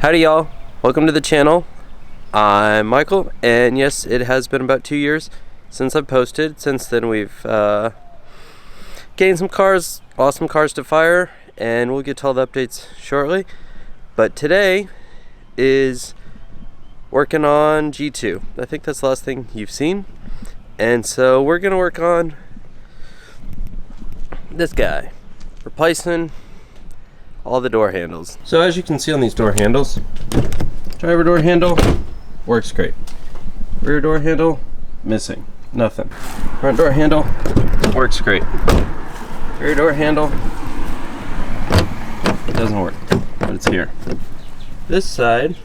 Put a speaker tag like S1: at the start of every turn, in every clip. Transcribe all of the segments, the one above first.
S1: Howdy y'all, welcome to the channel. I'm Michael, and yes, it has been about 2 years since I've posted. Since then we've gained some cars, awesome cars to fire, and we'll get to all the updates shortly. But today is working on G2. I think that's the last thing you've seen. And so we're gonna work on this guy, replacing all the door handles. So as you can see on these door handles, driver door handle works great. Rear door handle, missing, nothing. Front door handle works great. Rear door handle, it doesn't work, but it's here. This side,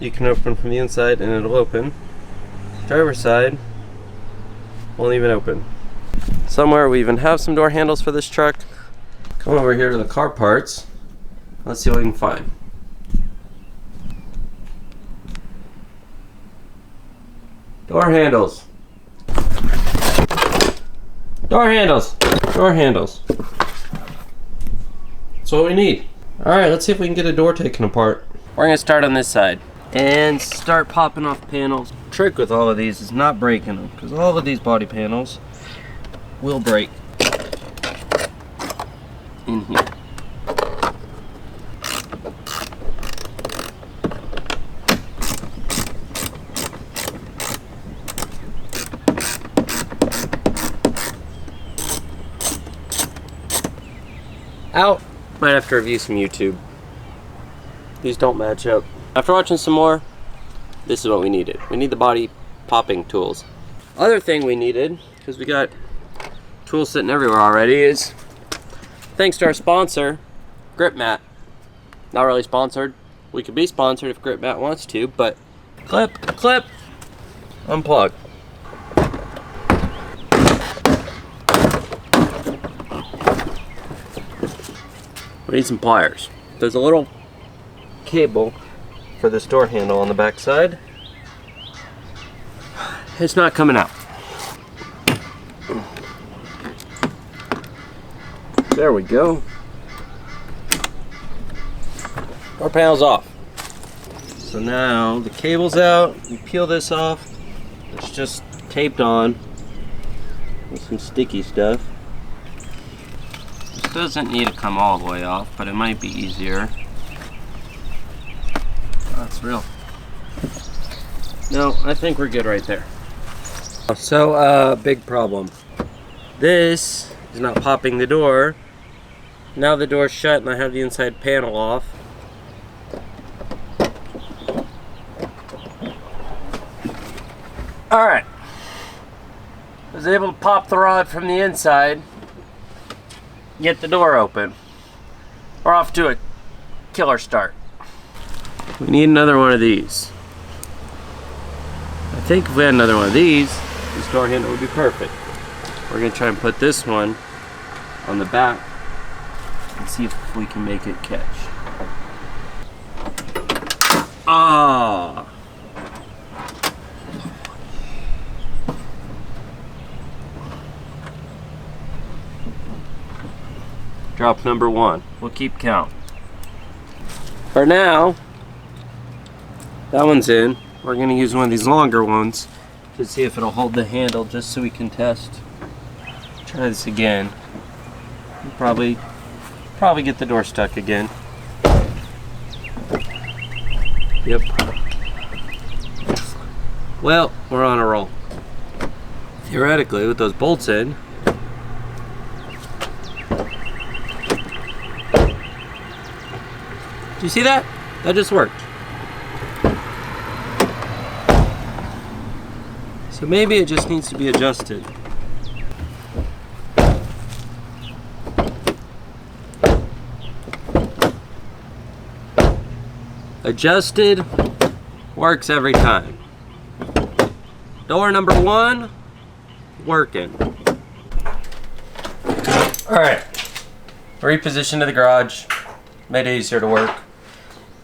S1: you can open from the inside and it'll open. Driver's side won't even open. Somewhere we even have some door handles for this truck. Come over here to the car parts. Let's see what we can find. Door handles. Door handles. Door handles. That's what we need. Alright, let's see if we can get a door taken apart. We're going to start on this side and start popping off panels. Trick with all of these is not breaking them, because all of these body panels will break in here. Out. Might have to review some YouTube. These don't match up. After watching some more, this is what we needed. We need the body popping tools. Other thing we needed, because we got tools sitting everywhere already, is thanks to our sponsor, Grip Mat. Not really sponsored. We could be sponsored if Grip Mat wants to, but clip, unplug. We need some pliers. There's a little cable for this door handle on the back side. It's not coming out. There we go. Door panel's off. So now the cable's out. You peel this off. It's just taped on with some sticky stuff. This doesn't need to come all the way off, but it might be easier. Oh, that's real. No, I think we're good right there. So, big problem. This is not popping the door. Now the door's shut and I have the inside panel off. Alright. I was able to pop the rod from the inside, get the door open. We're off to a killer start. We need another one of these. I think if we had another one of these, this door handle would be perfect. We're going to try and put this one on the back and see if we can make it catch. Ah! Drop number one. We'll keep count. For now, that one's in. We're going to use one of these longer ones to see if it'll hold the handle, just so we can test. Try this again. Probably get the door stuck again. Yep. Well, we're on a roll. Theoretically, with those bolts in, do you see that? That just worked. So maybe it just needs to be adjusted. Adjusted works every time. Door number one, working. Alright, reposition to the garage, made it easier to work.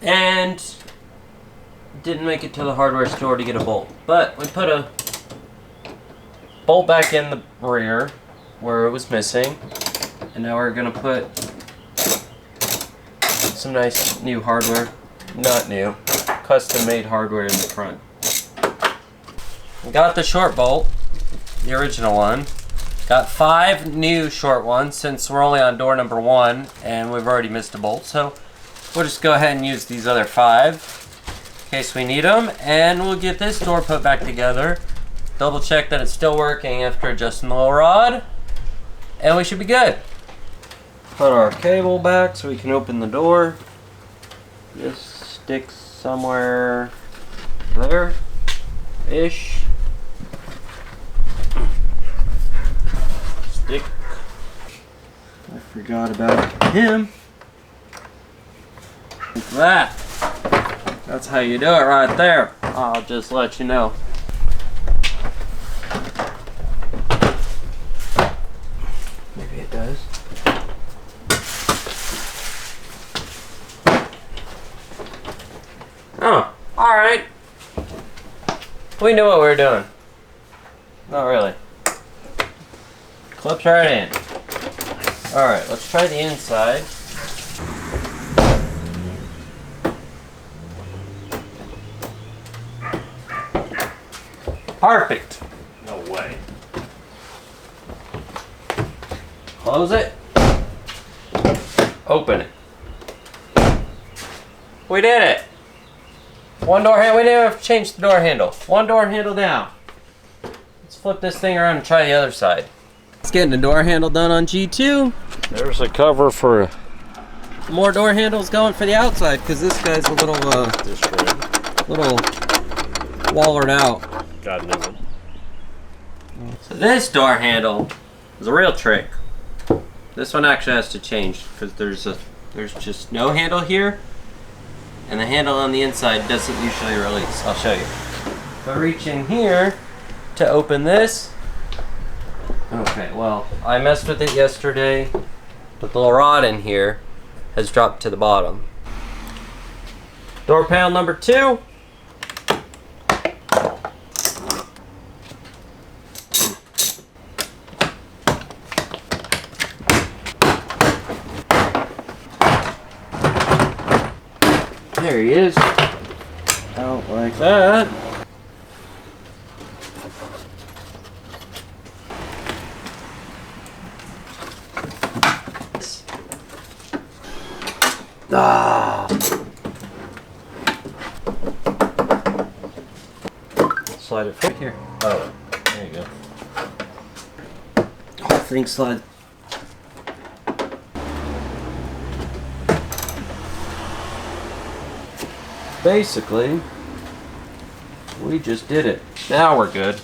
S1: And didn't make it to the hardware store to get a bolt. But we put a bolt back in the rear where it was missing. And now we're gonna put some nice new hardware Not new. Custom made hardware in the front. Got the short bolt, the original one. Got 5 new short ones since we're only on door number 1 and we've already missed a bolt. So we'll just go ahead and use these other 5 in case we need them. And we'll get this door put back together. Double check that it's still working after adjusting the little rod. And we should be good. Put our cable back so we can open the door. This sticks somewhere there-ish. Stick. I forgot about him. Like that. That's how you do it right there. I'll just let you know. Maybe it does. Oh, alright. We knew what we were doing. Not really. Clips right in. Alright, let's try the inside. Perfect.
S2: No way.
S1: Close it. Open it. We did it. One door handle. We didn't have to change the door handle. One door handle down. Let's flip this thing around and try the other side. Let's get the door handle done on G2.
S2: There's a cover for
S1: More door handles going for the outside because this guy's a little
S2: this rig.
S1: little wallered out.
S2: Got a new one.
S1: So this door handle is a real trick. This one actually has to change because there's just no handle here, and the handle on the inside doesn't usually release. I'll show you. If I reach in here to open this. Okay, well, I messed with it yesterday, but the little rod in here has dropped to the bottom. Door panel number 2. There he is. Out like that. Ah. Slide it right here.
S2: Oh, there you go.
S1: Whole thing slide. Basically, we just did it. Now we're good.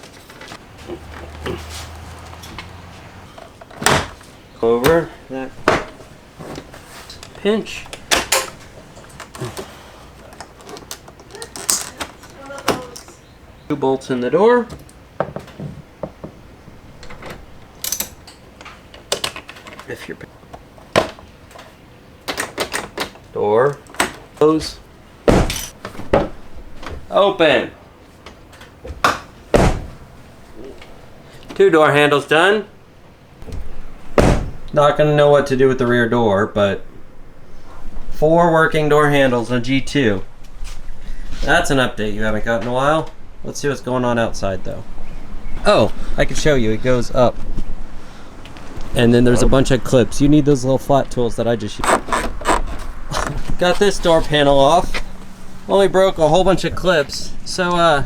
S1: Over that pinch. 2 bolts in the door. If you're door close. Open. 2 door handles done. Not gonna know what to do with the rear door, but 4 working door handles on G2. That's an update you haven't got in a while. Let's see what's going on outside though. Oh, I can show you. It goes up. And then there's a bunch of clips. You need those little flat tools that I just used. Got this door panel off. Only broke a whole bunch of clips. So, how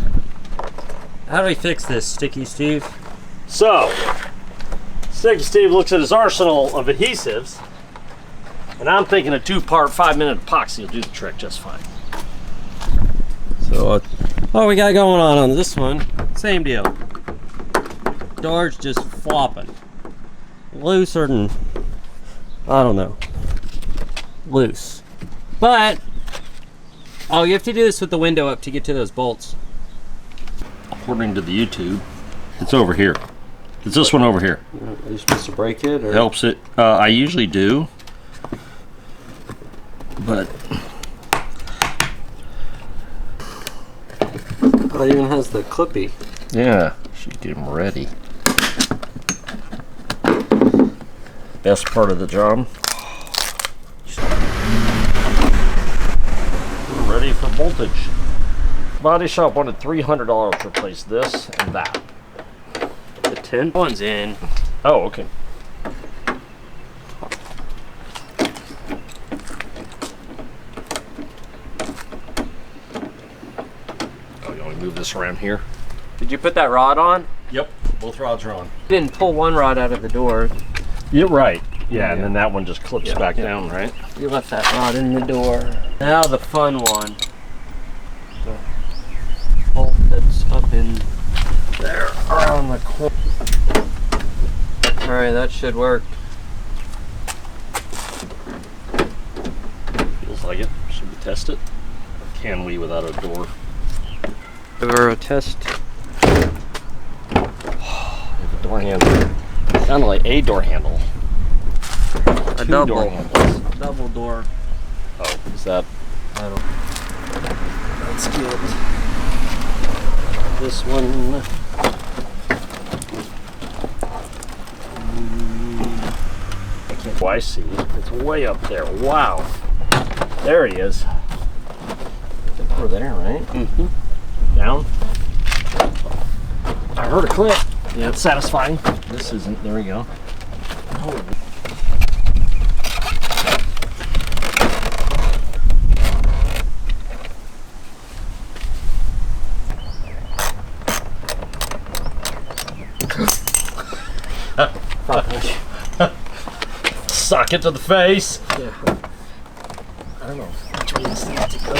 S1: do we fix this, Sticky Steve?
S2: So, Sticky Steve looks at his arsenal of adhesives, and I'm thinking a 2-part 5-minute epoxy will do the trick just fine.
S1: So, what we got going on this one, same deal. Door's just flopping. Looser than, I don't know, loose. But, oh, you have to do this with the window up to get to those bolts.
S2: According to the YouTube, it's over here. It's this one over here.
S1: Are you supposed to break it? Or?
S2: Helps it. I usually do, but
S1: Oh, it even has the clippy.
S2: yeah, should get them ready. Best part of the job. We're voltage. Body shop wanted $300 to replace this and that.
S1: The 10 one's in.
S2: Oh, okay. Oh, you want to move this around here?
S1: Did you put that rod on?
S2: Yep, both rods are on.
S1: You didn't pull one rod out of the door.
S2: You're right. Yeah, and then that one just clips back down, right?
S1: You left that rod in the door. Now the fun one. The bolt that's up in there around the corner. Alright, that should work.
S2: Feels like it. Should we test it? Or can we without a door?
S1: Give her a test.
S2: Door handle. Sounded like a door handle.
S1: A
S2: Two
S1: double.
S2: door handles.
S1: Double door.
S2: Oh, is that?
S1: I don't.
S2: That's good. This one. I can't. Oh, I see. It's way up there. Wow. There he is. I think we're there, right?
S1: Mm-hmm.
S2: Down. I heard a click. Yeah, it's satisfying. This isn't. There we go. Oh. Suck it to the face.
S1: Yeah.
S2: I don't know which way this needs to go.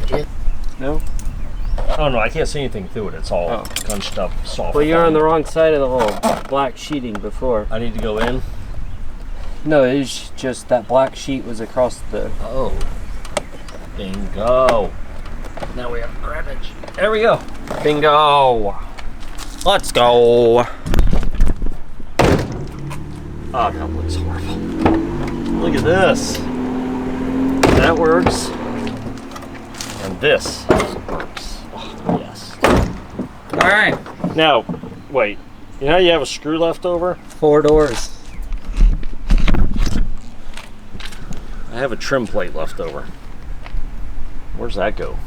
S2: There.
S1: No?
S2: Oh no, I can't see anything through it. It's all gunched up, soft.
S1: Well, you're on the wrong side of the hole. Black sheeting before.
S2: I need to go in.
S1: No, it was just that black sheet was across the.
S2: Oh. Bingo. Now we have to grab it. There we go.
S1: Bingo. Let's go.
S2: Oh, that looks horrible. Look at this. That works. And this works. Oh, yes.
S1: All right.
S2: Now, wait. You know how you have a screw left over?
S1: 4 doors.
S2: I have a trim plate left over. Where's that go?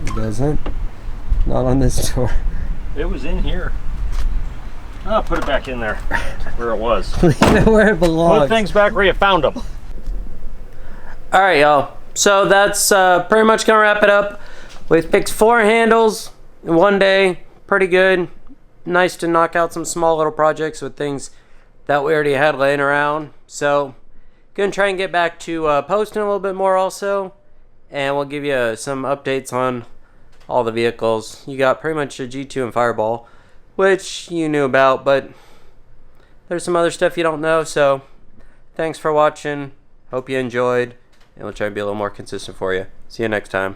S1: It doesn't. Not on this door.
S2: It was in here. I'll put it back in there where it was.
S1: Leave it where it belongs.
S2: Put things back where you found them.
S1: All right, y'all. So that's pretty much gonna wrap it up. We fixed 4 handles in one day. Pretty good. Nice to knock out some small little projects with things that we already had laying around. So gonna try and get back to posting a little bit more also, and we'll give you some updates on all the vehicles. You got pretty much a G2 and Fireball, which you knew about, but there's some other stuff you don't know. So thanks for watching. Hope you enjoyed, and we'll try and be a little more consistent for you. See you next time.